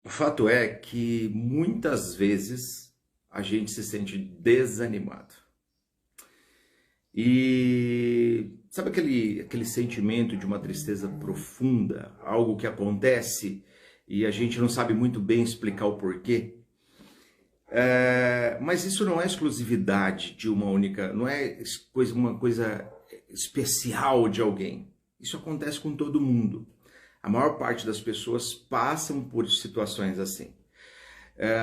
O fato é que muitas vezes a gente se sente desanimado. E sabe aquele sentimento de uma tristeza profunda, algo que acontece e a gente não sabe muito bem explicar o porquê? Mas isso não é exclusividade de uma única, não é uma coisa especial de alguém. Isso acontece com todo mundo. A maior parte das pessoas passam por situações assim.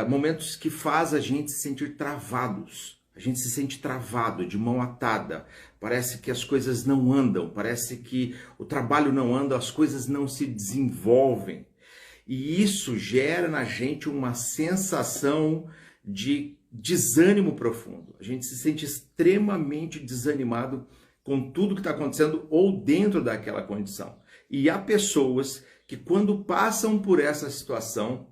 Momentos que faz a gente se sentir travados. A gente se sente travado, de mão atada. Parece que as coisas não andam, parece que o trabalho não anda, as coisas não se desenvolvem. E isso gera na gente uma sensação de desânimo profundo. A gente se sente extremamente desanimado com tudo que está acontecendo ou dentro daquela condição. E há pessoas que, quando passam por essa situação,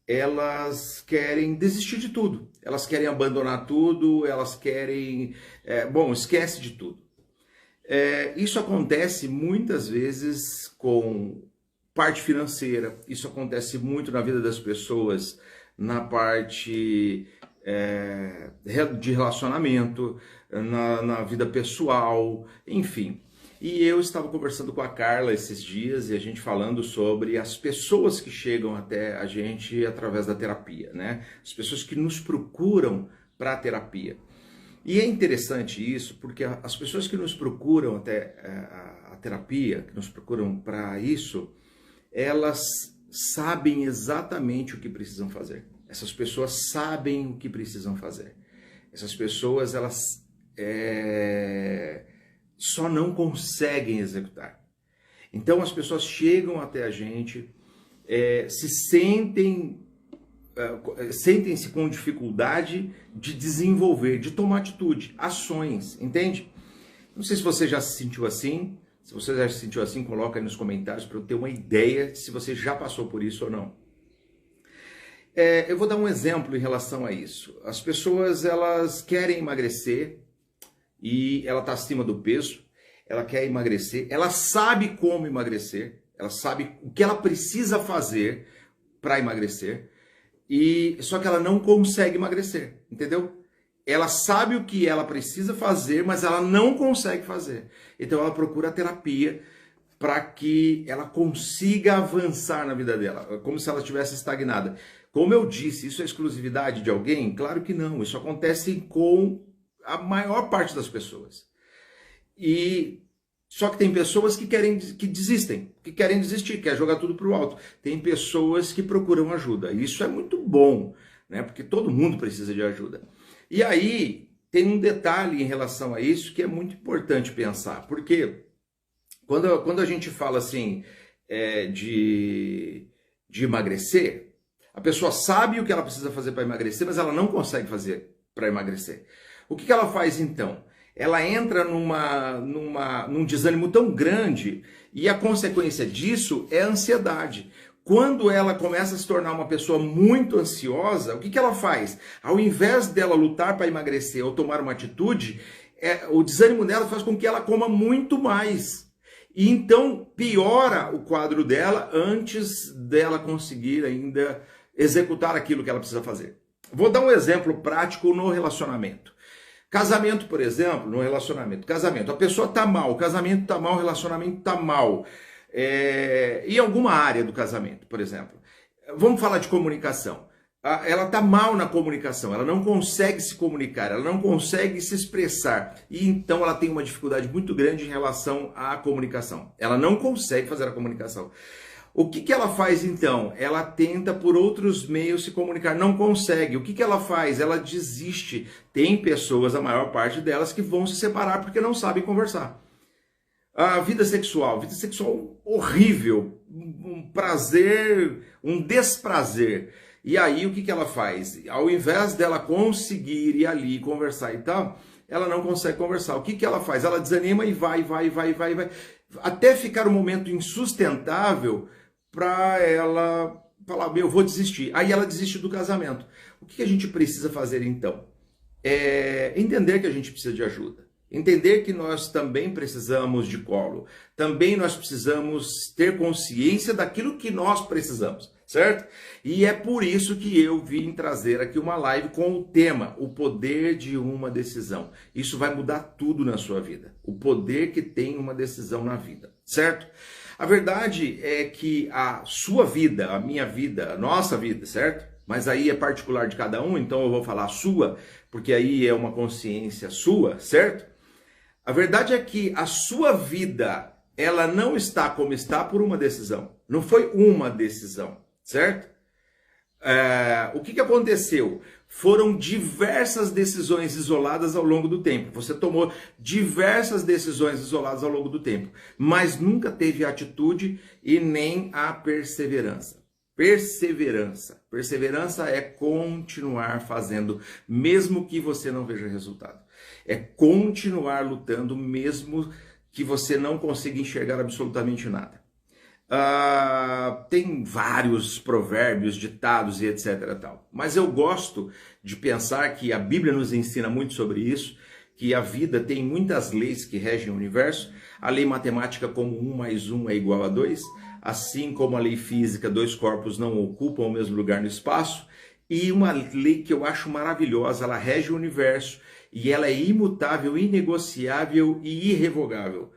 elas querem desistir de tudo. Elas querem abandonar tudo, elas querem... esquece de tudo. Isso acontece muitas vezes com parte financeira, isso acontece muito na vida das pessoas, na parte de relacionamento, na vida pessoal, enfim. E eu estava conversando com a Carla esses dias e a gente falando sobre as pessoas que chegam até a gente através da terapia, né? As pessoas que nos procuram para a terapia. E é interessante isso porque as pessoas que nos procuram até a terapia, que nos procuram para isso, elas sabem exatamente o que precisam fazer. Essas pessoas sabem o que precisam fazer. Essas pessoas, elas só não conseguem executar. Então as pessoas chegam até a gente, sentem-se com dificuldade de desenvolver, de tomar atitude, ações, entende? Não sei se você já se sentiu assim. Se você já se sentiu assim, coloca aí nos comentários para eu ter uma ideia de se você já passou por isso ou não. Eu vou dar um exemplo em relação a isso. As pessoas, elas querem emagrecer e ela está acima do peso, ela quer emagrecer, ela sabe como emagrecer, ela sabe o que ela precisa fazer para emagrecer, só que ela não consegue emagrecer, entendeu? Ela sabe o que ela precisa fazer, mas ela não consegue fazer. Então ela procura a terapia para que ela consiga avançar na vida dela, como se ela estivesse estagnada. Como eu disse, isso é exclusividade de alguém? Claro que não, isso acontece com a maior parte das pessoas. Só que tem pessoas que desistem, que querem desistir, querem jogar tudo para o alto. Tem pessoas que procuram ajuda. E isso é muito bom, né? Porque todo mundo precisa de ajuda. E aí tem um detalhe em relação a isso que é muito importante pensar. Porque quando a gente fala assim de emagrecer, a pessoa sabe o que ela precisa fazer para emagrecer, mas ela não consegue fazer para emagrecer. O que ela faz então? Ela entra num desânimo tão grande e a consequência disso é a ansiedade. Quando ela começa a se tornar uma pessoa muito ansiosa, o que ela faz? Ao invés dela lutar para emagrecer ou tomar uma atitude, o desânimo dela faz com que ela coma muito mais. E então piora o quadro dela antes dela conseguir ainda executar aquilo que ela precisa fazer. Vou dar um exemplo prático no relacionamento. Casamento, por exemplo, no relacionamento. Casamento, a pessoa está mal, o casamento está mal, o relacionamento está mal. Em alguma área do casamento, por exemplo. Vamos falar de comunicação. Ela está mal na comunicação, ela não consegue se comunicar, ela não consegue se expressar. E então ela tem uma dificuldade muito grande em relação à comunicação. Ela não consegue fazer a comunicação. O que ela faz então? Ela tenta por outros meios se comunicar, não consegue. O que ela faz? Ela desiste. Tem pessoas, a maior parte delas, que vão se separar porque não sabem conversar. A vida sexual horrível, um prazer, um desprazer. E aí o que ela faz? Ao invés dela conseguir ir ali conversar e tal, ela não consegue conversar. O que ela faz? Ela desanima e vai, até ficar um momento insustentável para ela falar, eu vou desistir. Aí ela desiste do casamento. O que a gente precisa fazer então? Entender que a gente precisa de ajuda. Entender que nós também precisamos de colo. Também nós precisamos ter consciência daquilo que nós precisamos. certo? E é por isso que eu vim trazer aqui uma live com o tema, o poder de uma decisão. Isso vai mudar tudo na sua vida, o poder que tem uma decisão na vida, certo? A verdade é que a sua vida, a minha vida, a nossa vida, certo? Mas aí é particular de cada um, então eu vou falar a sua, porque aí é uma consciência sua, certo? A verdade é que a sua vida, ela não está como está por uma decisão. Não foi uma decisão, certo? O que aconteceu? Foram diversas decisões isoladas ao longo do tempo. Você tomou diversas decisões isoladas ao longo do tempo, mas nunca teve a atitude e nem a perseverança. Perseverança. Perseverança é continuar fazendo, mesmo que você não veja resultado. É continuar lutando, mesmo que você não consiga enxergar absolutamente nada. Tem vários provérbios, ditados e etc. tal. Mas eu gosto de pensar que a Bíblia nos ensina muito sobre isso, que a vida tem muitas leis que regem o universo. A lei matemática como 1 mais 1 é igual a 2, assim como a lei física, dois corpos não ocupam o mesmo lugar no espaço. E uma lei que eu acho maravilhosa, ela rege o universo e ela é imutável, inegociável e irrevogável.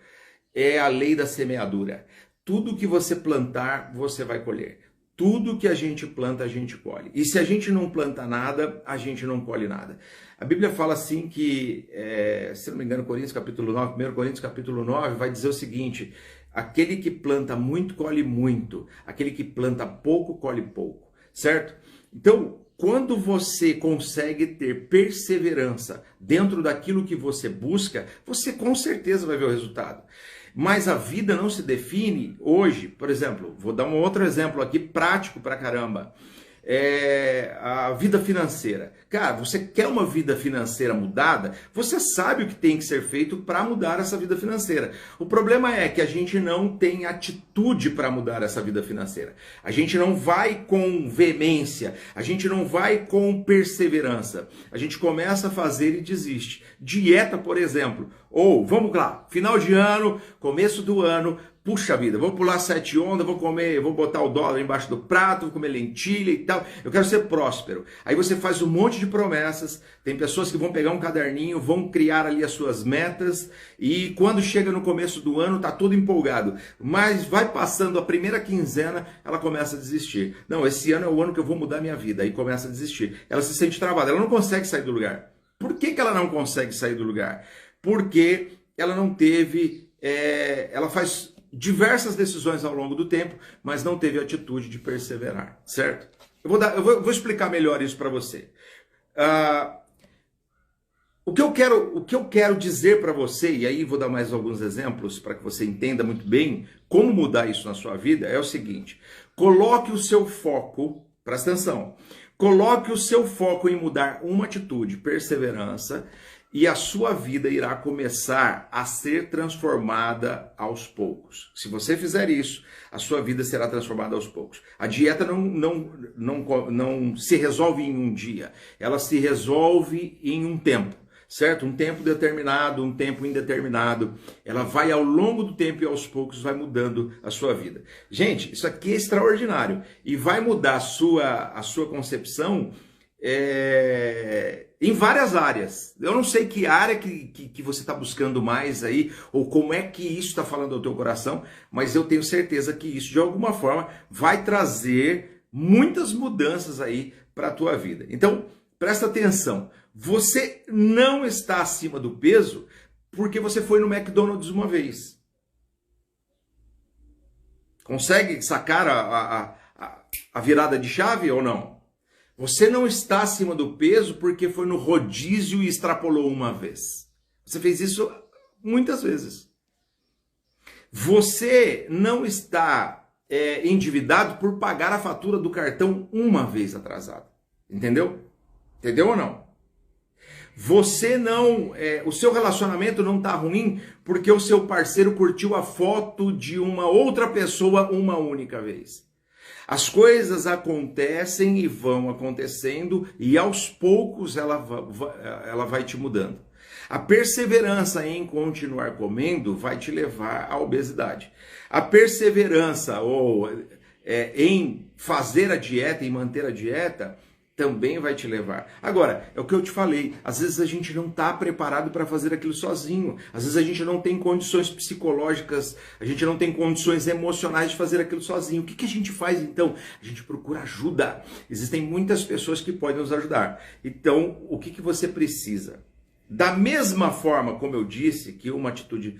É a lei da semeadura. Tudo que você plantar, você vai colher. Tudo que a gente planta, a gente colhe. E se a gente não planta nada, a gente não colhe nada. A Bíblia fala assim que, se não me engano, Coríntios capítulo 9, 1 Coríntios capítulo 9, vai dizer o seguinte: aquele que planta muito, colhe muito. Aquele que planta pouco, colhe pouco. Certo? Então, quando você consegue ter perseverança dentro daquilo que você busca, você com certeza vai ver o resultado. Mas a vida não se define hoje, por exemplo, vou dar um outro exemplo aqui prático pra caramba. A vida financeira. Cara, você quer uma vida financeira mudada? Você sabe o que tem que ser feito para mudar essa vida financeira. O problema é que a gente não tem atitude para mudar essa vida financeira. A gente não vai com veemência, a gente não vai com perseverança. A gente começa a fazer e desiste. Dieta, por exemplo. Ou, vamos lá, final de ano, começo do ano, puxa vida, vou pular 7 ondas, vou comer, vou botar o dólar embaixo do prato, vou comer lentilha e tal, eu quero ser próspero. Aí você faz um monte de promessas, tem pessoas que vão pegar um caderninho, vão criar ali as suas metas e quando chega no começo do ano tá todo empolgado, mas vai passando a primeira quinzena, ela começa a desistir. Não, esse ano é o ano que eu vou mudar minha vida, aí começa a desistir. Ela se sente travada, ela não consegue sair do lugar. Por que ela não consegue sair do lugar? Porque ela não teve, ela faz diversas decisões ao longo do tempo, mas não teve a atitude de perseverar, certo? Eu vou explicar melhor isso para você. O que eu quero dizer para você, e aí vou dar mais alguns exemplos para que você entenda muito bem como mudar isso na sua vida, é o seguinte: coloque o seu foco, presta atenção, coloque o seu foco em mudar uma atitude, perseverança, e a sua vida irá começar a ser transformada aos poucos. Se você fizer isso, a sua vida será transformada aos poucos. A dieta não se resolve em um dia, ela se resolve em um tempo, certo? Um tempo determinado, um tempo indeterminado. Ela vai ao longo do tempo e aos poucos vai mudando a sua vida. Gente, isso aqui é extraordinário e vai mudar a sua concepção em várias áreas. Eu não sei que área que você está buscando mais aí, ou como é que isso está falando ao teu coração, mas eu tenho certeza que isso, de alguma forma, vai trazer muitas mudanças aí para a tua vida. Então, presta atenção. Você não está acima do peso porque você foi no McDonald's uma vez. Consegue sacar a virada de chave ou não? Você não está acima do peso porque foi no rodízio e extrapolou uma vez. Você fez isso muitas vezes. Você não está endividado por pagar a fatura do cartão uma vez atrasado. Entendeu? Entendeu ou não? Você não, o seu relacionamento não está ruim porque o seu parceiro curtiu a foto de uma outra pessoa uma única vez. As coisas acontecem e vão acontecendo e aos poucos ela vai te mudando. A perseverança em continuar comendo vai te levar à obesidade. A perseverança em fazer a dieta e manter a dieta também vai te levar. Agora, é o que eu te falei, às vezes a gente não está preparado para fazer aquilo sozinho, às vezes a gente não tem condições psicológicas, a gente não tem condições emocionais de fazer aquilo sozinho. O que a gente faz então? A gente procura ajuda. Existem muitas pessoas que podem nos ajudar. Então, o que você precisa? Da mesma forma, como eu disse, que uma atitude,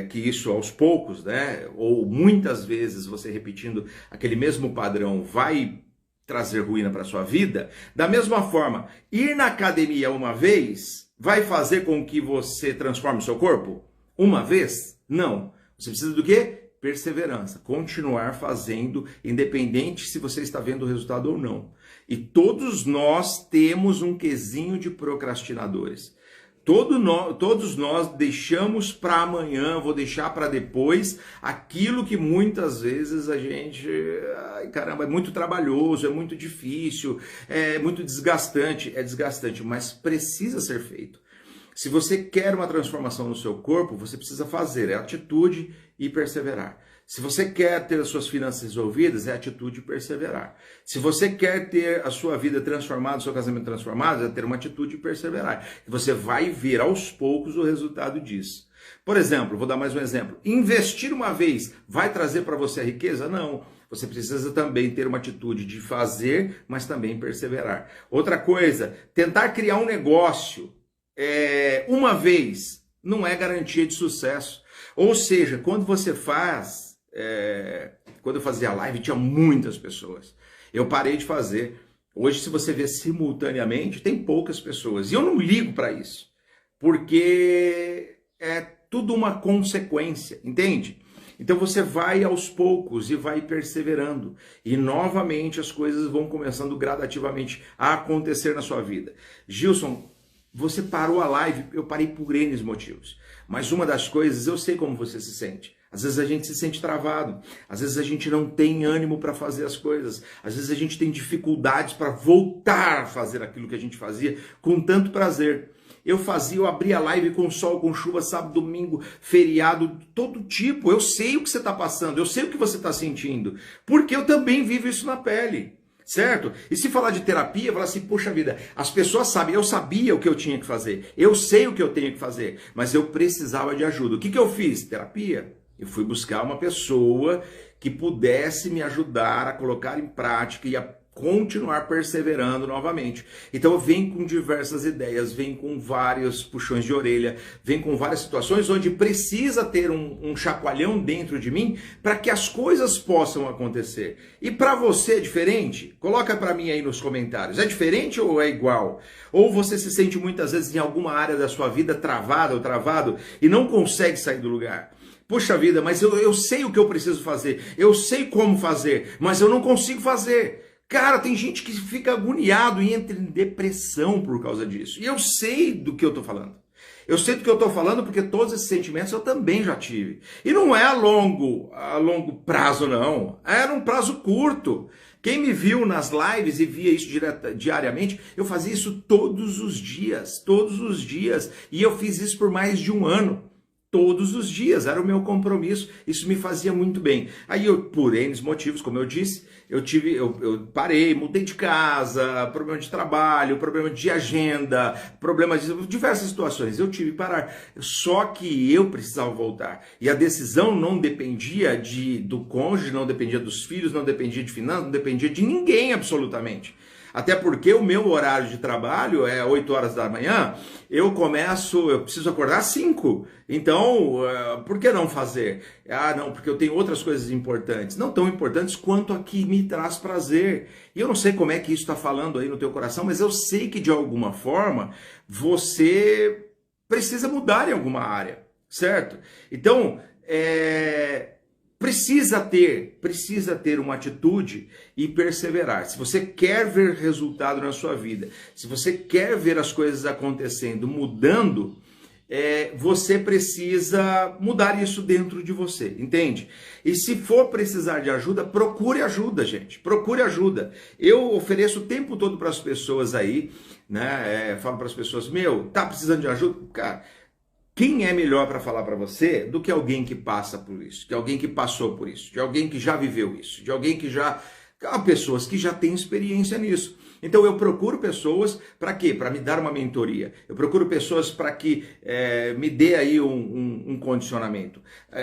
que isso aos poucos, né, ou muitas vezes você repetindo aquele mesmo padrão vai trazer ruína para a sua vida, da mesma forma, ir na academia uma vez vai fazer com que você transforme o seu corpo? Uma vez? Não. Você precisa do quê? Perseverança. Continuar fazendo, independente se você está vendo o resultado ou não. E todos nós temos um quesinho de procrastinadores. Todos nós deixamos para amanhã, vou deixar para depois, aquilo que muitas vezes a gente, ai caramba, é muito trabalhoso, é muito difícil, é muito desgastante, mas precisa ser feito. Se você quer uma transformação no seu corpo, você precisa fazer, é atitude e perseverar. Se você quer ter as suas finanças resolvidas, é atitude e perseverar. Se você quer ter a sua vida transformada, o seu casamento transformado, é ter uma atitude e perseverar. E você vai ver aos poucos o resultado disso. Por exemplo, vou dar mais um exemplo. Investir uma vez vai trazer para você a riqueza? Não. Você precisa também ter uma atitude de fazer, mas também perseverar. Outra coisa, tentar criar um negócio uma vez não é garantia de sucesso. Ou seja, quando você faz... quando eu fazia live tinha muitas pessoas, eu parei de fazer. Hoje, se você ver simultaneamente, tem poucas pessoas, e eu não ligo para isso, porque é tudo uma consequência, entende? Então você vai aos poucos e vai perseverando, e novamente as coisas vão começando gradativamente a acontecer na sua vida. Gilson, você parou a live, eu parei por N motivos, mas uma das coisas, eu sei como você se sente. Às vezes a gente se sente travado, às vezes a gente não tem ânimo para fazer as coisas, às vezes a gente tem dificuldades para voltar a fazer aquilo que a gente fazia com tanto prazer. Eu abria a live com sol, com chuva, sábado, domingo, feriado, todo tipo. Eu sei o que você está passando, eu sei o que você está sentindo, porque eu também vivo isso na pele. Certo? E se falar de terapia, falar assim, poxa vida, as pessoas sabem, eu sabia o que eu tinha que fazer, eu sei o que eu tenho que fazer, mas eu precisava de ajuda. O que eu fiz? Terapia. Eu fui buscar uma pessoa que pudesse me ajudar a colocar em prática e a continuar perseverando novamente. Então eu venho com diversas ideias, venho com vários puxões de orelha, venho com várias situações onde precisa ter um chacoalhão dentro de mim para que as coisas possam acontecer. E para você é diferente? Coloca para mim aí nos comentários. É diferente ou é igual? Ou você se sente muitas vezes em alguma área da sua vida travada ou travado e não consegue sair do lugar? Puxa vida, mas eu sei o que eu preciso fazer, eu sei como fazer, mas eu não consigo fazer. Cara, tem gente que fica agoniado e entra em depressão por causa disso. E eu sei do que eu tô falando. Eu sei do que eu tô falando porque todos esses sentimentos eu também já tive. E não é a longo prazo, não. É num prazo curto. Quem me viu nas lives e via isso diariamente, eu fazia isso todos os dias. E eu fiz isso por mais de um ano. Todos os dias, era o meu compromisso, isso me fazia muito bem. Aí eu, por N motivos, como eu disse, eu parei, mudei de casa, problema de trabalho, problema de agenda, problemas de diversas situações, eu tive que parar. Só que eu precisava voltar. E a decisão não dependia do cônjuge, não dependia dos filhos, não dependia de finanças, não dependia de ninguém absolutamente. Até porque o meu horário de trabalho é 8 horas da manhã, eu preciso acordar às 5. Então, por que não fazer? Ah, não, porque eu tenho outras coisas importantes. Não tão importantes quanto a que me traz prazer. E eu não sei como é que isso está falando aí no teu coração, mas eu sei que de alguma forma você precisa mudar em alguma área, certo? Então, precisa ter uma atitude e perseverar. Se você quer ver resultado na sua vida, se você quer ver as coisas acontecendo, mudando, você precisa mudar isso dentro de você, entende? E se for precisar de ajuda, procure ajuda, gente. Procure ajuda. Eu ofereço o tempo todo para as pessoas aí, né? Falo para as pessoas, tá precisando de ajuda? Cara, quem é melhor para falar para você do que alguém que passa por isso, de alguém que passou por isso, de alguém que já viveu isso, de alguém que já Há pessoas que já têm experiência nisso. Então eu procuro pessoas para quê? Para me dar uma mentoria. Eu procuro pessoas para que me dê aí um condicionamento.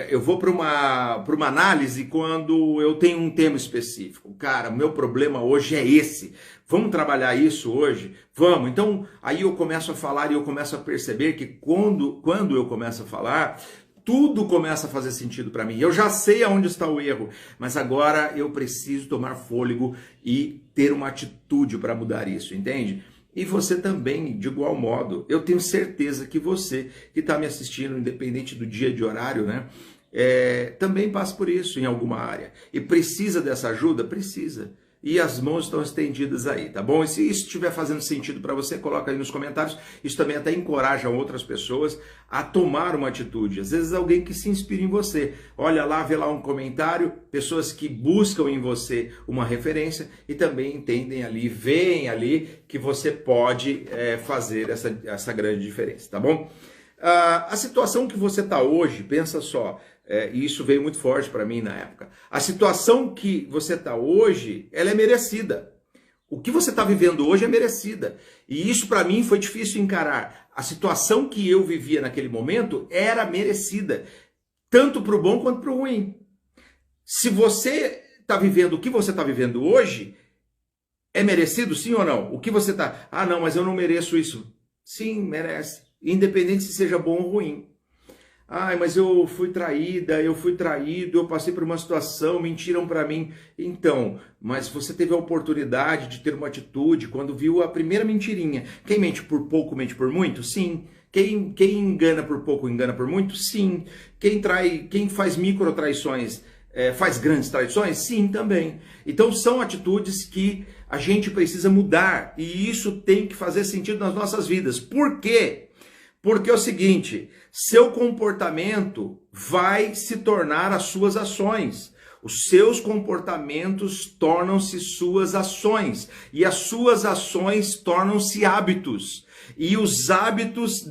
Eu vou para uma análise quando eu tenho um tema específico. Cara, meu problema hoje é esse. Vamos trabalhar isso hoje? Vamos. Então aí eu começo a falar e eu começo a perceber que quando eu começo a falar, tudo começa a fazer sentido para mim. Eu já sei aonde está o erro, mas agora eu preciso tomar fôlego e ter uma atitude para mudar isso, entende? E você também, de igual modo, eu tenho certeza que você que está me assistindo, independente do dia de horário, né? Também passa por isso em alguma área. E precisa dessa ajuda? Precisa. E as mãos estão estendidas aí, tá bom? E se isso estiver fazendo sentido para você, coloca aí nos comentários. Isso também até encoraja outras pessoas a tomar uma atitude. Às vezes alguém que se inspira em você. Olha lá, vê lá um comentário, pessoas que buscam em você uma referência e também entendem ali, veem ali que você pode fazer essa grande diferença, tá bom? A situação que você está hoje, pensa só, e isso veio muito forte para mim na época. A situação que você está hoje, ela é merecida. O que você está vivendo hoje é merecida. E isso para mim foi difícil encarar. A situação que eu vivia naquele momento era merecida. Tanto para o bom quanto para o ruim. Se você está vivendo o que você está vivendo hoje, é merecido sim ou não? O que você está... Ah não, mas eu não mereço isso. Sim, merece. Independente se seja bom ou ruim. Ai, mas eu fui traída, eu fui traído, eu passei por uma situação, mentiram para mim. Então, mas você teve a oportunidade de ter uma atitude quando viu a primeira mentirinha. Quem mente por pouco, mente por muito? Sim. Quem engana por pouco, engana por muito? Sim. Quem faz micro traições, faz grandes traições? Sim, também. Então são atitudes que a gente precisa mudar e isso tem que fazer sentido nas nossas vidas. Por quê? Porque é o seguinte, seu comportamento vai se tornar as suas ações. Os seus comportamentos tornam-se suas ações. E as suas ações tornam-se hábitos. E os hábitos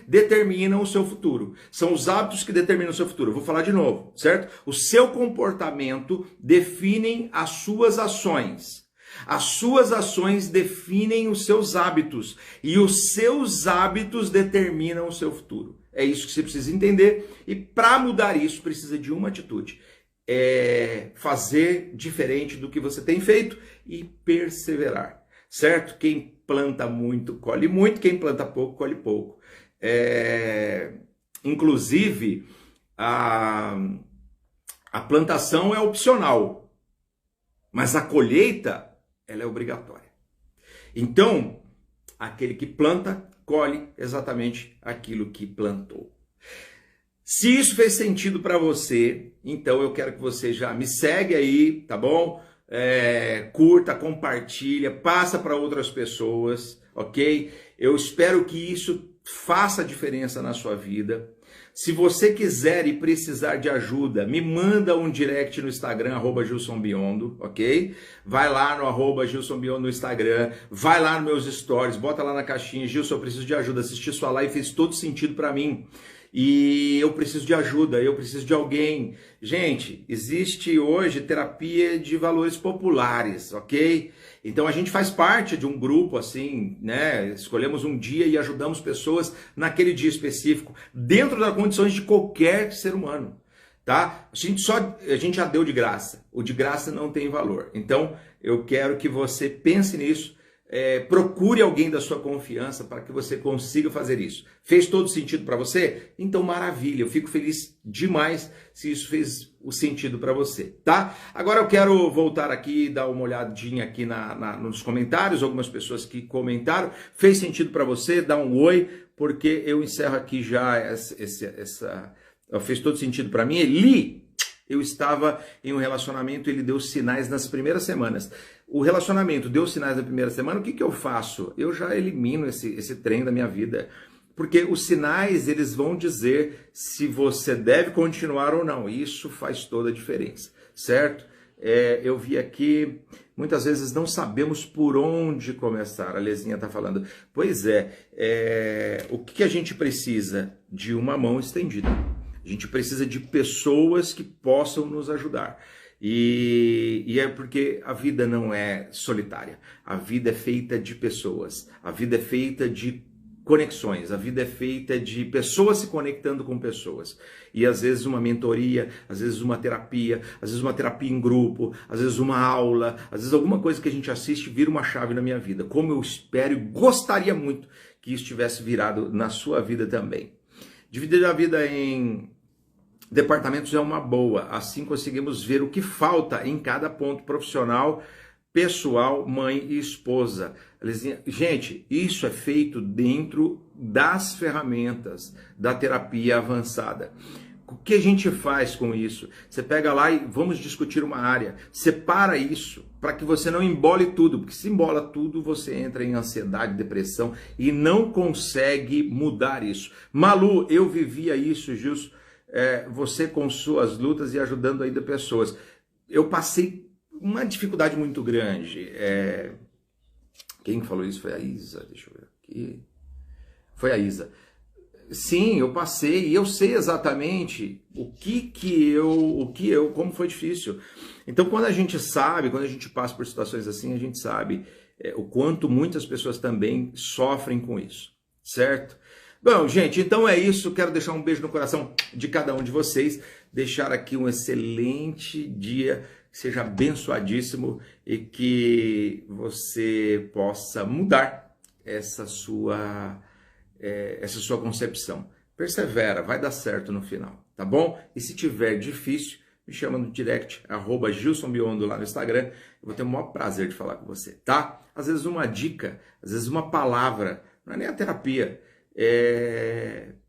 determinam o seu futuro. São os hábitos que determinam o seu futuro. Eu vou falar de novo, certo? O seu comportamento define as suas ações. As suas ações definem os seus hábitos e os seus hábitos determinam o seu futuro. É isso que você precisa entender e para mudar isso precisa de uma atitude. Fazer diferente do que você tem feito e perseverar, certo? Quem planta muito, colhe muito, quem planta pouco, colhe pouco. Inclusive, a plantação é opcional, mas a colheita ela é obrigatória. Então, aquele que planta, colhe exatamente aquilo que plantou. Se isso fez sentido para você, então eu quero que você já me segue aí, tá bom? Curta, compartilha, passa para outras pessoas, ok? Eu espero que isso faça diferença na sua vida. Se você quiser e precisar de ajuda, me manda um direct no Instagram, @GilsonBiondo, ok? Vai lá no @GilsonBiondo no Instagram, vai lá nos meus stories, bota lá na caixinha, Gilson, eu preciso de ajuda, assisti sua live fez todo sentido para mim. E eu preciso de ajuda, eu preciso de alguém. Gente, existe hoje terapia de valores populares, ok? Então a gente faz parte de um grupo assim, né? Escolhemos um dia e ajudamos pessoas naquele dia específico, dentro das condições de qualquer ser humano, tá? A gente já deu de graça, o de graça não tem valor. Então eu quero que você pense nisso. Procure alguém da sua confiança para que você consiga fazer isso. Fez todo sentido para você? Então maravilha, eu fico feliz demais se isso fez o sentido para você, tá? Agora eu quero voltar aqui, dar uma olhadinha aqui nos comentários, algumas pessoas que comentaram. Fez sentido para você? Dá um oi, porque eu encerro aqui já fez todo sentido para mim. Eli, eu estava em um relacionamento, ele deu sinais nas primeiras semanas. O relacionamento deu sinais na primeira semana, o que eu faço? Eu já elimino esse trem da minha vida. Porque os sinais, eles vão dizer se você deve continuar ou não. Isso faz toda a diferença, certo? Eu vi aqui, muitas vezes não sabemos por onde começar. A Lezinha está falando. Pois o que a gente precisa? De uma mão estendida. A gente precisa de pessoas que possam nos ajudar. E é porque a vida não é solitária, a vida é feita de pessoas, a vida é feita de conexões, a vida é feita de pessoas se conectando com pessoas. E às vezes uma mentoria, às vezes uma terapia em grupo, às vezes uma aula, às vezes alguma coisa que a gente assiste vira uma chave na minha vida. Como eu espero e gostaria muito que isso tivesse virado na sua vida também. Dividir a vida em departamentos é uma boa, assim conseguimos ver o que falta em cada ponto profissional, pessoal, mãe e esposa. Gente, isso é feito dentro das ferramentas da terapia avançada. O que a gente faz com isso? Você pega lá e vamos discutir uma área, separa isso para que você não embole tudo, porque se embola tudo você entra em ansiedade, depressão e não consegue mudar isso. Malu, eu vivia isso, Gilson, você com suas lutas e ajudando ainda pessoas. Eu passei uma dificuldade muito grande. Quem falou isso foi a Isa, deixa eu ver aqui. Foi a Isa. Sim, eu passei e eu sei exatamente como foi difícil. Então, quando a gente sabe, quando a gente passa por situações assim, a gente sabe o quanto muitas pessoas também sofrem com isso, certo? Bom, gente, então é isso. Quero deixar um beijo no coração de cada um de vocês, deixar aqui um excelente dia, que seja abençoadíssimo e que você possa mudar essa sua concepção. Persevera, vai dar certo no final, tá bom? E se tiver difícil, me chama no direct, @GilsonBiondo lá no Instagram, eu vou ter o maior prazer de falar com você, tá? Às vezes uma dica, às vezes uma palavra, não é nem a terapia,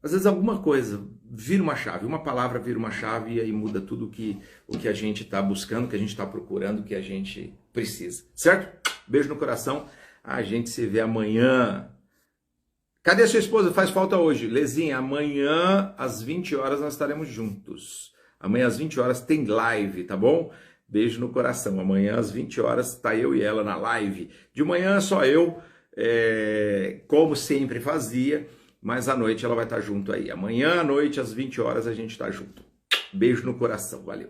às vezes alguma coisa vira uma chave, uma palavra vira uma chave e aí muda tudo o que a gente está buscando, o que a gente está procurando, o que a gente precisa, certo? Beijo no coração, a gente se vê amanhã. Cadê a sua esposa? Faz falta hoje. Lezinha, amanhã às 20 horas nós estaremos juntos. Amanhã às 20 horas tem live, tá bom? Beijo no coração. Amanhã às 20 horas tá eu e ela na live. De manhã só eu, como sempre fazia, mas à noite ela vai estar junto aí. Amanhã à noite às 20 horas a gente tá junto. Beijo no coração. Valeu.